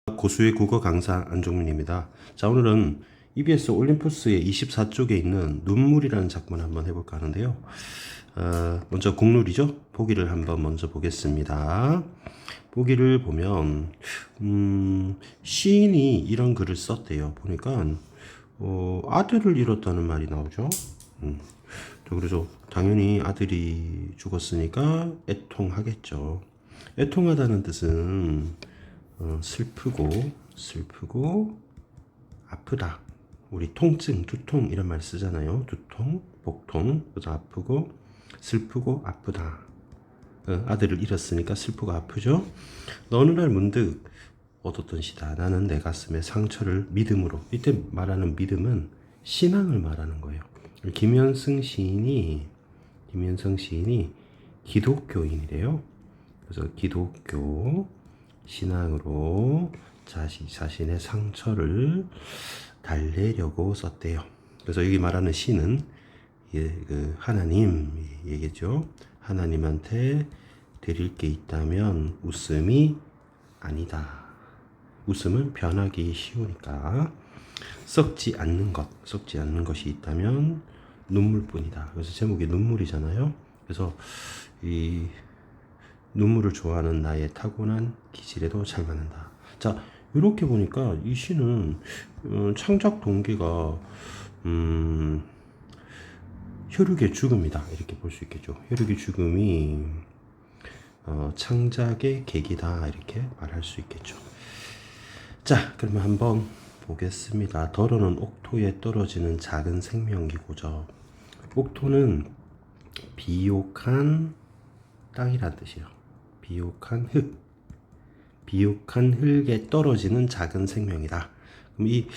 고수의 국어 강사 안종민입니다. 자, 오늘은 EBS 올림푸스의 24쪽에 있는 눈물이라는 작품을 한번 해볼까 하는데요. 먼저 국룰이죠. 보기를 한번 먼저 보겠습니다. 보기를 보면 시인이 이런 글을 썼대요. 보니까 아들을 잃었다는 말이 나오죠. 그래서 당연히 아들이 죽었으니까 애통하겠죠. 애통하다는 뜻은 슬프고 아프다. 우리 통증, 두통 이런 말 쓰잖아요. 두통, 복통, 그래서 아프고 슬프고 아프다. 아들을 잃었으니까 슬프고 아프죠. 어느 날 문득 얻었던 시다. 나는 내 가슴에 상처를 믿음으로. 이때 말하는 믿음은 신앙을 말하는 거예요. 김현승 시인이 기독교인이래요. 그래서 기독교 신앙으로 자신의 상처를 달래려고 썼대요. 그래서 여기 말하는 시는 하나님 얘기죠. 하나님한테 드릴 게 있다면 웃음이 아니다. 웃음은 변하기 쉬우니까 썩지 않는 것이 있다면 눈물뿐이다. 그래서 제목이 눈물이잖아요. 그래서 이 눈물을 좋아하는 나의 타고난 기질에도 잘 맞는다. 자, 이렇게 보니까 이 시는 창작 동기가 혈육의 죽음이다. 이렇게 볼 수 있겠죠. 혈육의 죽음이 창작의 계기다. 이렇게 말할 수 있겠죠. 자, 그러면 한번 보겠습니다. 덜어는 옥토에 떨어지는 작은 생명이고죠. 옥토는 비옥한 땅이란 뜻이에요. 비옥한 흙에 떨어지는 작은 생명이다. 그럼 이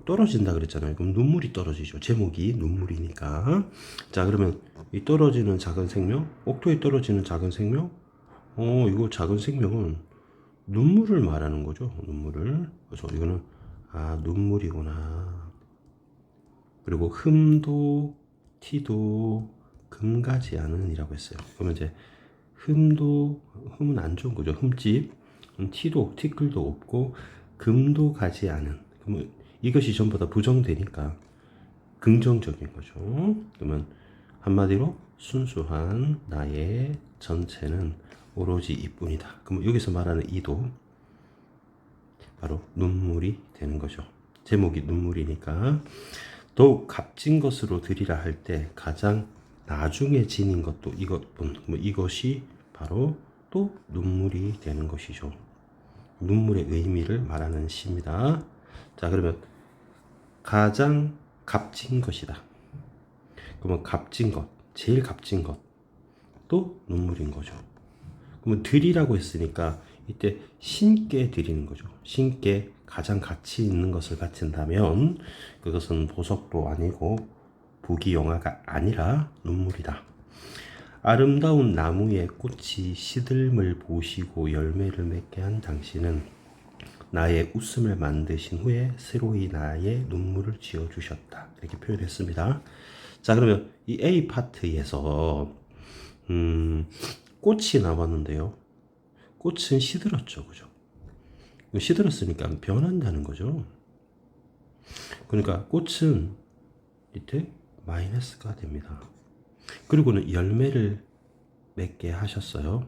떨어진다 그랬잖아요. 그럼 눈물이 떨어지죠. 제목이 눈물이니까. 자, 그러면 이 떨어지는 작은 생명, 옥토에 떨어지는 작은 생명. 이거 작은 생명은 눈물을 말하는 거죠. 눈물을. 그래서 이거는 눈물이구나. 그리고 흠도 티도 금가지 않은이라고 했어요. 그러면 이제 흠은 안 좋은 거죠. 흠집, 티끌도 없고 금도 가지 않은. 그러면 이것이 전부 다 부정되니까 긍정적인 거죠. 그러면 한마디로 순수한 나의 전체는 오로지 이뿐이다. 그러면 여기서 말하는 이도 바로 눈물이 되는 거죠. 제목이 눈물이니까 더욱 값진 것으로 드리라 할 때 가장 나중에 지닌 것도 이것뿐. 이것이 바로 또 눈물이 되는 것이죠. 눈물의 의미를 말하는 시입니다. 자, 그러면 가장 값진 것이다. 그러면 값진 것, 제일 값진 것, 또 눈물인 거죠. 그러면 드리라고 했으니까 이때 신께 드리는 거죠. 신께 가장 가치 있는 것을 바친다면 그것은 보석도 아니고 부귀영화가 아니라 눈물이다. 아름다운 나무의 꽃이 시들음을 보시고 열매를 맺게 한 당신은 나의 웃음을 만드신 후에 새로이 나의 눈물을 지어주셨다. 이렇게 표현했습니다. 자, 그러면 이 A 파트에서 꽃이 나왔는데요. 꽃은 시들었죠. 그죠? 시들었으니까 변한다는 거죠. 그러니까 꽃은 이때 마이너스가 됩니다. 그리고는 열매를 맺게 하셨어요.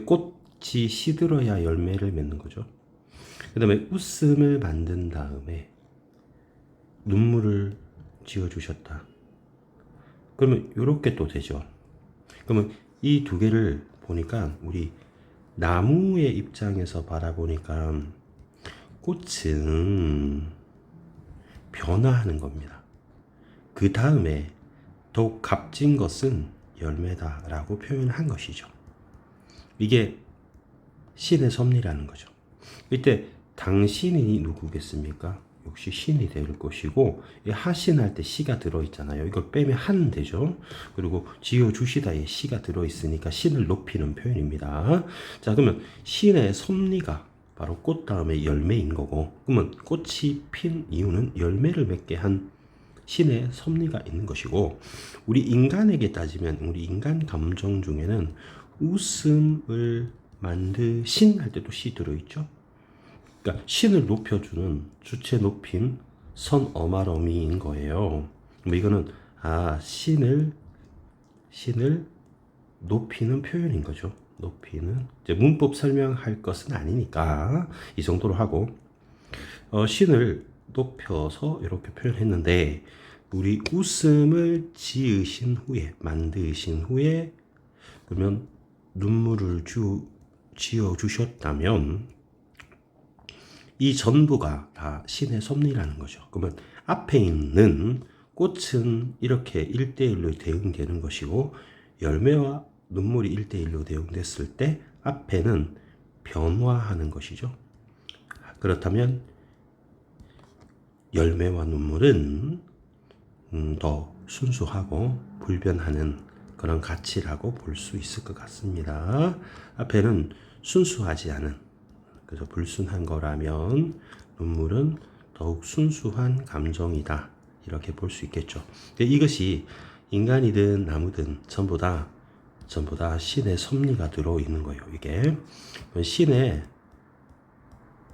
꽃이 시들어야 열매를 맺는 거죠. 그 다음에 웃음을 만든 다음에 눈물을 지어주셨다. 그러면 이렇게 또 되죠. 그러면 이 두 개를 보니까 우리 나무의 입장에서 바라보니까 꽃은 변화하는 겁니다. 그 다음에 더욱 값진 것은 열매다라고 표현한 것이죠. 이게 신의 섭리라는 거죠. 이때 당신이 누구겠습니까? 역시 신이 될 것이고, 하신할 때 시가 들어있잖아요. 이걸 빼면 한 되죠. 그리고 지어주시다에 시가 들어있으니까 신을 높이는 표현입니다. 자, 그러면 신의 섭리가 바로 꽃 다음에 열매인 거고, 그러면 꽃이 핀 이유는 열매를 맺게 한 신의 섭리가 있는 것이고, 우리 인간에게 따지면 우리 인간 감정 중에는 웃음을 만드신 할 때도 시 들어있죠. 그러니까 신을 높여주는 주체 높임 선어말어미인 거예요. 뭐 이거는 신을 높이는 표현인 거죠. 높이는 이제 문법 설명할 것은 아니니까 이 정도로 하고 신을 높여서 이렇게 표현했는데 우리 웃음을 지으신 후에 만드신 후에 그러면 눈물을 지어 주셨다면 이 전부가 다 신의 섭리라는 거죠. 그러면 앞에 있는 꽃은 이렇게 1대1로 대응되는 것이고 열매와 눈물이 1대1로 대응됐을 때 앞에는 변화하는 것이죠. 그렇다면 열매와 눈물은 더 순수하고 불변하는 그런 가치라고 볼 수 있을 것 같습니다. 앞에는 순수하지 않은, 그래서 불순한 거라면 눈물은 더욱 순수한 감정이다. 이렇게 볼 수 있겠죠. 이것이 인간이든 나무든 전부 다 신의 섭리가 들어있는 거예요. 이게 신의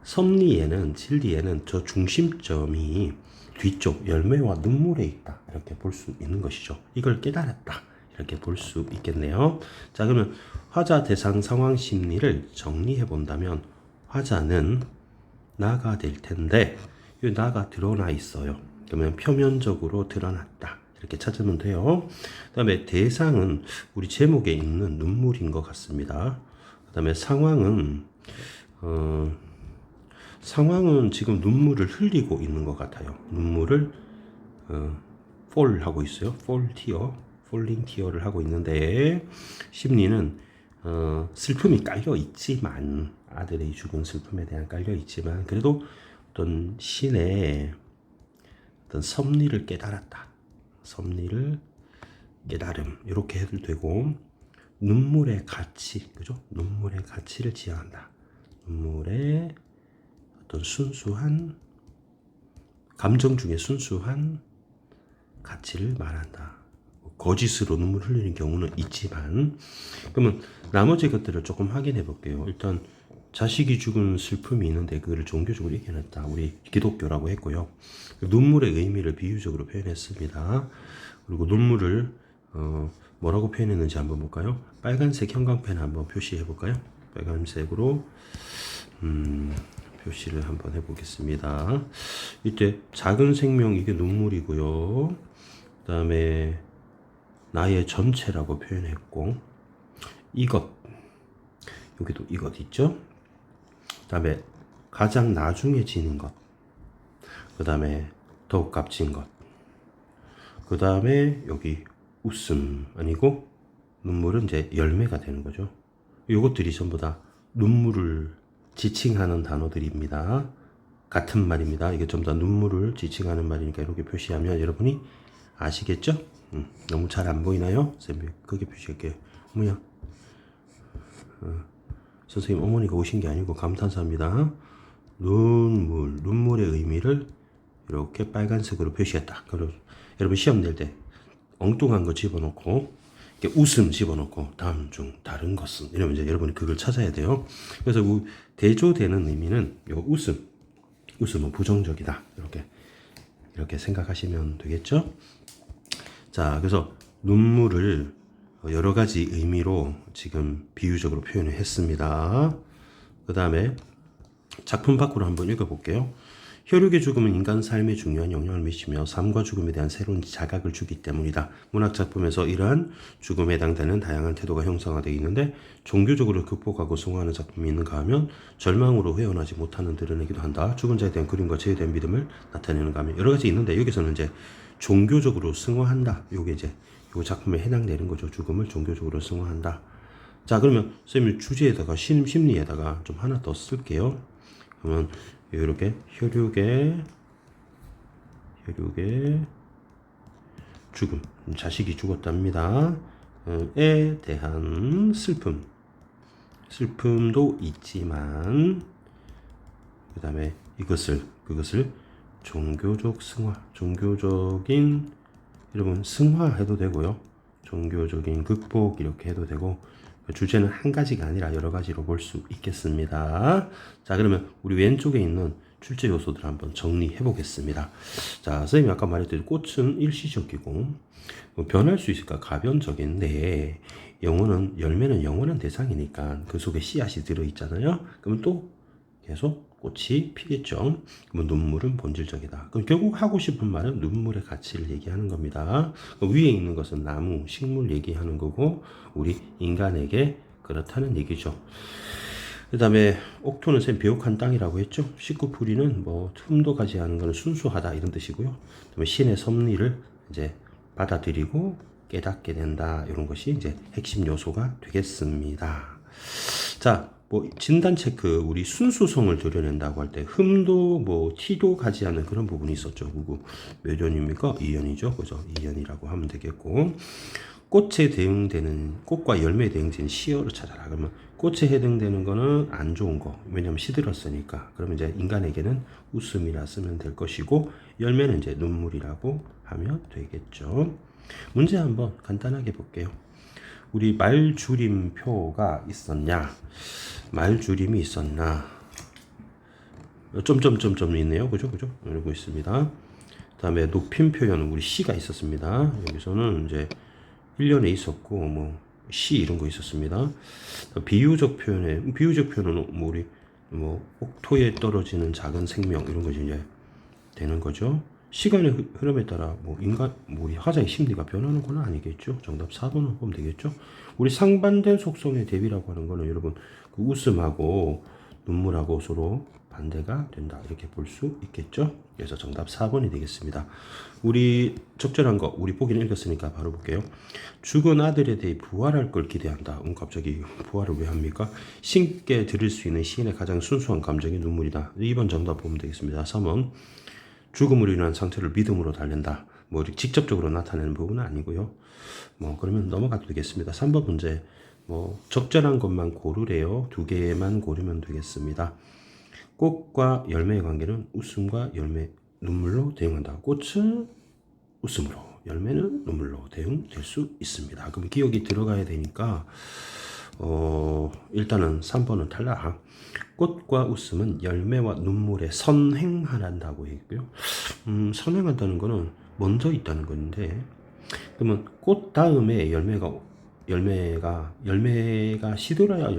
섭리에는 진리에는 저 중심점이 뒤쪽 열매와 눈물에 있다. 이렇게 볼 수 있는 것이죠. 이걸 깨달았다. 이렇게 볼 수 있겠네요. 자, 그러면 화자 대상 상황 심리를 정리해 본다면 화자는 나가 될 텐데 이 나가 드러나 있어요. 그러면 표면적으로 드러났다. 이렇게 찾으면 돼요. 그 다음에 대상은 우리 제목에 있는 눈물인 것 같습니다. 그 다음에 상황은 지금 눈물을 흘리고 있는 것 같아요. 눈물을 fall 하고 있어요. falling tear를 하고 있는데 심리는 슬픔이 깔려 있지만 아들의 죽은 슬픔에 대한 깔려 있지만 그래도 어떤 신의 어떤 섭리를 깨달았다. 섭리를 깨달음 이렇게 해도 되고 눈물의 가치 그죠? 눈물의 가치를 지향한다. 눈물의 어떤 순수한 감정 중에 순수한 가치를 말한다. 거짓으로 눈물 흘리는 경우는 있지만 그러면 나머지 것들을 조금 확인해 볼게요. 일단 자식이 죽은 슬픔이 있는데 그거를 종교적으로 이겨냈다. 우리 기독교라고 했고요. 눈물의 의미를 비유적으로 표현했습니다. 그리고 눈물을 뭐라고 표현했는지 한번 볼까요? 빨간색 형광펜 한번 표시해 볼까요? 빨간색으로 표시를 한번 해보겠습니다. 이때 작은 생명 이게 눈물이고요. 그 다음에 나의 전체라고 표현했고 이것 여기도 이것 있죠. 그 다음에 가장 나중에 지는 것, 그 다음에 더욱 값진 것, 그 다음에 여기 웃음 아니고 눈물은 이제 열매가 되는 거죠. 이것들이 전부 다 눈물을 지칭하는 단어들입니다. 같은 말입니다. 이게 전부 다 눈물을 지칭하는 말이니까 이렇게 표시하면 여러분이 아시겠죠? 너무 잘 안 보이나요? 쌤이 크게 표시할게요. 뭐야? 선생님 어머니가 오신 게 아니고 감탄사입니다. 눈물의 의미를 이렇게 빨간색으로 표시했다. 그리고 여러분 시험 낼 때 엉뚱한 거 집어넣고 이렇게 웃음 집어넣고 다음 중 다른 것은 이러면 이제 여러분이 그걸 찾아야 돼요. 그래서 대조되는 의미는 요 웃음은 부정적이다. 이렇게 생각하시면 되겠죠? 자, 그래서 눈물을 여러 가지 의미로 지금 비유적으로 표현을 했습니다. 그 다음에 작품 밖으로 한번 읽어볼게요. 혈육의 죽음은 인간 삶에 중요한 영향을 미치며 삶과 죽음에 대한 새로운 자각을 주기 때문이다. 문학 작품에서 이러한 죽음에 해당되는 다양한 태도가 형성화되어 있는데 종교적으로 극복하고 승화하는 작품이 있는가 하면 절망으로 헤어나지 못하는 드러내기도 한다. 죽은 자에 대한 그림과 죄에 대한 믿음을 나타내는가 하면 여러 가지 있는데 여기서는 이제 종교적으로 승화한다. 요게 이제 요 작품에 해당되는 거죠. 죽음을 종교적으로 승화한다. 자, 그러면 쌤이 주제에다가 심리에다가 좀 하나 더 쓸게요. 그러면 이렇게 혈육의 죽음, 자식이 죽었답니다. 에 대한 슬픔도 있지만 그 다음에 그것을 종교적 승화, 종교적인 여러분 승화해도 되고요. 종교적인 극복 이렇게 해도 되고 주제는 한 가지가 아니라 여러 가지로 볼 수 있겠습니다. 자, 그러면 우리 왼쪽에 있는 출제 요소들 한번 정리해 보겠습니다. 자, 선생님이 아까 말했듯이 꽃은 일시적이고 변할 수 있을까? 가변적인데 영혼은 열매는 영원한 대상이니까 그 속에 씨앗이 들어 있잖아요. 그러면 또 계속 꽃이 피겠죠. 그러면 눈물은 본질적이다. 그럼 결국 하고 싶은 말은 눈물의 가치를 얘기하는 겁니다. 위에 있는 것은 나무, 식물 얘기하는 거고 우리 인간에게 그렇다는 얘기죠. 그 다음에 옥토는 쌤 비옥한 땅이라고 했죠. 식구풀이는 뭐 흠도 가지 않은 것은 순수하다 이런 뜻이고요. 그다음에 신의 섭리를 이제 받아들이고 깨닫게 된다 이런 것이 이제 핵심 요소가 되겠습니다. 자, 뭐 진단 체크 우리 순수성을 드러낸다고 할 때 흠도 뭐 티도 가지 않는 그런 부분이 있었죠. 그거 몇 연입니까? 2연이죠. 그죠? 2연이라고 하면 되겠고 꽃에 대응되는 꽃과 열매에 대응되는 시어를 찾아라. 그러면 꽃에 해당되는 거는 안 좋은 거. 왜냐면 시들었으니까. 그러면 이제 인간에게는 웃음이라 쓰면 될 것이고 열매는 이제 눈물이라고 하면 되겠죠. 문제 한번 간단하게 볼게요. 우리 말줄임표가 있었냐? 말줄임이 있었나? 점점점점이 있네요. 그죠? 이러고 있습니다. 다음에 높임 표현은 우리 C가 있었습니다. 여기서는 이제 1년에 있었고, 뭐, C 이런 거 있었습니다. 비유적 표현은 뭐 우리, 뭐, 옥토에 떨어지는 작은 생명, 이런 것이 이제 되는 거죠. 시간의 흐름에 따라 뭐 인간, 뭐 우리 화자의 심리가 변하는 건 아니겠죠. 정답 4번을 보면 되겠죠. 우리 상반된 속성의 대비라고 하는 거는 여러분, 그 웃음하고 눈물하고 서로 반대가 된다. 이렇게 볼 수 있겠죠. 그래서 정답 4번이 되겠습니다. 우리 적절한 거, 우리 보기는 읽었으니까 바로 볼게요. 죽은 아들에 대해 부활할 걸 기대한다. 갑자기 부활을 왜 합니까? 신께 드릴 수 있는 시인의 가장 순수한 감정이 눈물이다. 2번 정답 보면 되겠습니다. 3번. 죽음으로 인한 상처를 믿음으로 달랜다. 뭐 직접적으로 나타내는 부분은 아니고요. 뭐 그러면 넘어가도 되겠습니다. 3번 문제. 뭐 적절한 것만 고르래요. 두 개만 고르면 되겠습니다. 꽃과 열매의 관계는 웃음과 열매, 눈물로 대응한다. 꽃은 웃음으로, 열매는 눈물로 대응될 수 있습니다. 그럼 기억이 들어가야 되니까 일단은 3번은 탈락. 꽃과 웃음은 열매와 눈물에 선행한다고 했고요. 선행한다는 거는 먼저 있다는 건데, 그러면 꽃 다음에 열매가 시들어야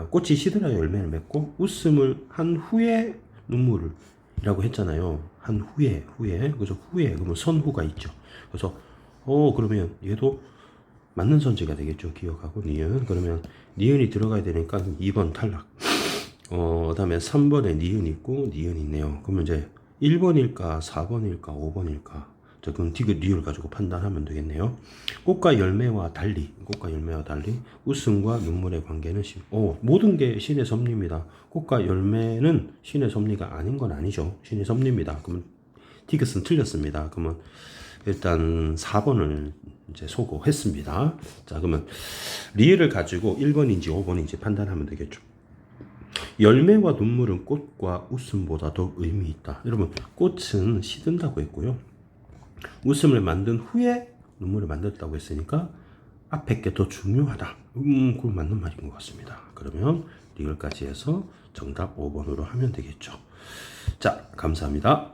꽃이 시들어야 열매를 맺고 웃음을 한 후에 눈물이라고 했잖아요. 한 후에 그래서 후에 그러면 선후가 있죠. 그래서 그러면 얘도 맞는 선지가 되겠죠. 기억하고 니은. 그러면 니은이 들어가야 되니까 2번 탈락. 그다음에 3번에 니은 있고 니은 있네요. 그러면 이제 1번일까 4번일까 5번일까? 그럼 디귿 리을 가지고 판단하면 되겠네요. 꽃과 열매와 달리 웃음과 눈물의 관계는 모든 게 신의 섭리입니다. 꽃과 열매는 신의 섭리가 아닌 건 아니죠. 신의 섭리입니다. 그러면 디귿은 틀렸습니다. 그러면 일단 4번을 이제 소거했습니다. 자, 그러면 리을을 가지고 1번인지 5번인지 판단하면 되겠죠. 열매와 눈물은 꽃과 웃음보다 더 의미 있다. 여러분, 꽃은 시든다고 했고요. 웃음을 만든 후에 눈물을 만들었다고 했으니까 앞에 게 더 중요하다. 그건 맞는 말인 것 같습니다. 그러면 리을까지 해서 정답 5번으로 하면 되겠죠. 자, 감사합니다.